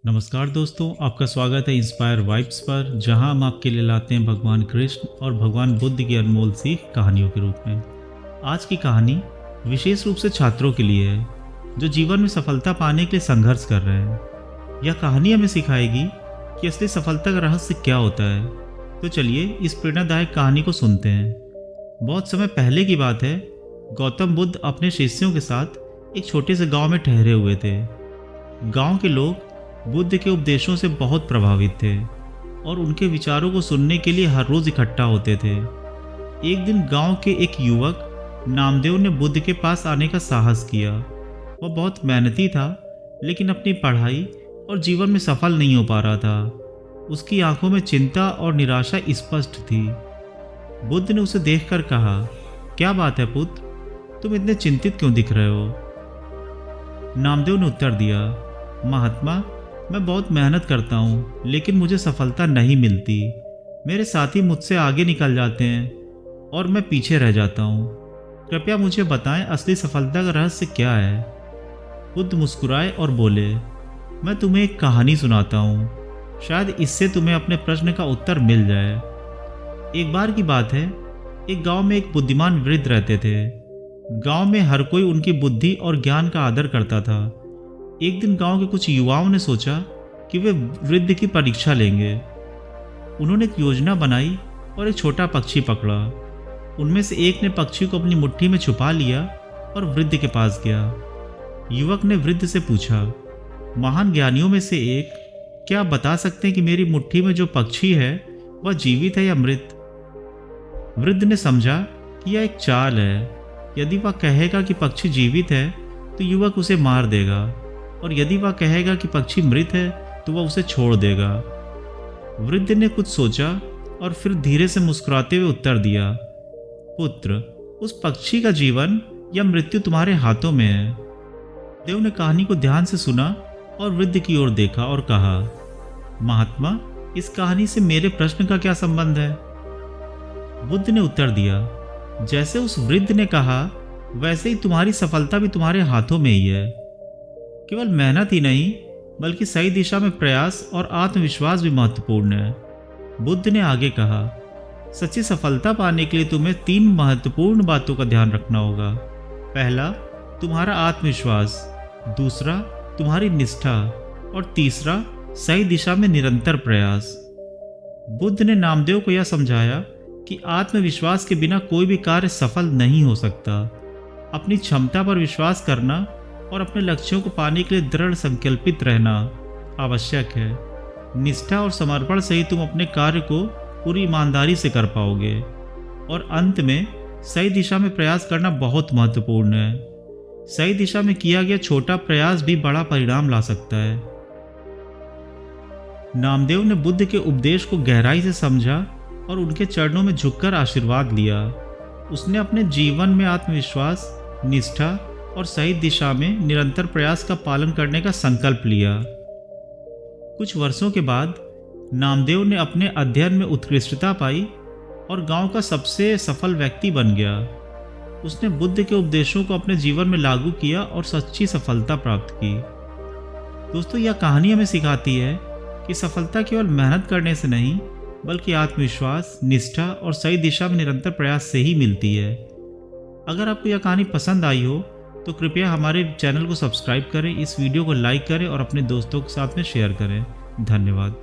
नमस्कार दोस्तों, आपका स्वागत है इंस्पायर वाइब्स पर, जहां हम आपके लिए लाते हैं भगवान कृष्ण और भगवान बुद्ध की अनमोल सीख कहानियों के रूप में। आज की कहानी विशेष रूप से छात्रों के लिए है, जो जीवन में सफलता पाने के लिए संघर्ष कर रहे हैं। यह कहानी हमें सिखाएगी कि असली सफलता का रहस्य क्या होता है। तो चलिए इस प्रेरणादायक कहानी को सुनते हैं। बहुत समय पहले की बात है। गौतम बुद्ध अपने शिष्यों के साथ एक छोटे से गांव में ठहरे हुए थे। गांव के लोग बुद्ध के उपदेशों से बहुत प्रभावित थे और उनके विचारों को सुनने के लिए हर रोज इकट्ठा होते थे। एक दिन गांव के एक युवक नामदेव ने बुद्ध के पास आने का साहस किया। वह बहुत मेहनती था, लेकिन अपनी पढ़ाई और जीवन में सफल नहीं हो पा रहा था। उसकी आंखों में चिंता और निराशा स्पष्ट थी। बुद्ध ने उसे देखकर कहा, क्या बात है पुत्र, तुम इतने चिंतित क्यों दिख रहे हो? नामदेव ने उत्तर दिया, महात्मा, मैं बहुत मेहनत करता हूँ, लेकिन मुझे सफलता नहीं मिलती। मेरे साथी मुझसे आगे निकल जाते हैं और मैं पीछे रह जाता हूँ। कृपया मुझे बताएं, असली सफलता का रहस्य क्या है? बुद्ध मुस्कुराए और बोले, मैं तुम्हें एक कहानी सुनाता हूँ। शायद इससे तुम्हें अपने प्रश्न का उत्तर मिल जाए। एक बार की बात है, एक गांव में एक बुद्धिमान वृद्ध रहते थे। गांव में हर कोई उनकी बुद्धि और ज्ञान का आदर करता था। एक दिन गांव के कुछ युवाओं ने सोचा कि वे वृद्ध की परीक्षा लेंगे। उन्होंने एक योजना बनाई और एक छोटा पक्षी पकड़ा। उनमें से एक ने पक्षी को अपनी मुट्ठी में छुपा लिया और वृद्ध के पास गया। युवक ने वृद्ध से पूछा, महान ज्ञानियों में से एक, क्या आप बता सकते हैं कि मेरी मुट्ठी में जो पक्षी है वह जीवित है या मृत? वृद्ध ने समझा कि यह एक चाल है। यदि वह कहेगा कि पक्षी जीवित है तो युवक उसे मार देगा, और यदि वह कहेगा कि पक्षी मृत है तो वह उसे छोड़ देगा। वृद्ध ने कुछ सोचा और फिर धीरे से मुस्कुराते हुए उत्तर दिया, पुत्र, उस पक्षी का जीवन या मृत्यु तुम्हारे हाथों में है। देव ने कहानी को ध्यान से सुना और वृद्ध की ओर देखा और कहा, महात्मा, इस कहानी से मेरे प्रश्न का क्या संबंध है? बुद्ध ने उत्तर दिया, जैसे उस वृद्ध ने कहा, वैसे ही तुम्हारी सफलता भी तुम्हारे हाथों में ही है। केवल मेहनत ही नहीं, बल्कि सही दिशा में प्रयास और आत्मविश्वास भी महत्वपूर्ण है। बुद्ध ने आगे कहा, सच्ची सफलता पाने के लिए तुम्हें 3 महत्वपूर्ण बातों का ध्यान रखना होगा। पहला, तुम्हारा आत्मविश्वास। दूसरा, तुम्हारी निष्ठा। और तीसरा, सही दिशा में निरंतर प्रयास। बुद्ध ने नामदेव को यह समझाया कि आत्मविश्वास के बिना कोई भी कार्य सफल नहीं हो सकता। अपनी क्षमता पर विश्वास करना और अपने लक्ष्यों को पाने के लिए दृढ़ संकल्पित रहना आवश्यक है। निष्ठा और समर्पण से ही तुम अपने कार्य को पूरी ईमानदारी से कर पाओगे। और अंत में सही दिशा में प्रयास करना बहुत महत्वपूर्ण है। सही दिशा में किया गया छोटा प्रयास भी बड़ा परिणाम ला सकता है। नामदेव ने बुद्ध के उपदेश को गहराई से समझा और उनके चरणों में झुककर आशीर्वाद लिया। उसने अपने जीवन में आत्मविश्वास, निष्ठा और सही दिशा में निरंतर प्रयास का पालन करने का संकल्प लिया। कुछ वर्षों के बाद नामदेव ने अपने अध्ययन में उत्कृष्टता पाई और गांव का सबसे सफल व्यक्ति बन गया। उसने बुद्ध के उपदेशों को अपने जीवन में लागू किया और सच्ची सफलता प्राप्त की। दोस्तों, यह कहानी हमें सिखाती है कि सफलता केवल मेहनत करने से नहीं, बल्कि आत्मविश्वास, निष्ठा और सही दिशा में निरंतर प्रयास से ही मिलती है। अगर आपको यह कहानी पसंद आई हो तो कृपया हमारे चैनल को सब्सक्राइब करें, इस वीडियो को लाइक करें और अपने दोस्तों के साथ में शेयर करें। धन्यवाद।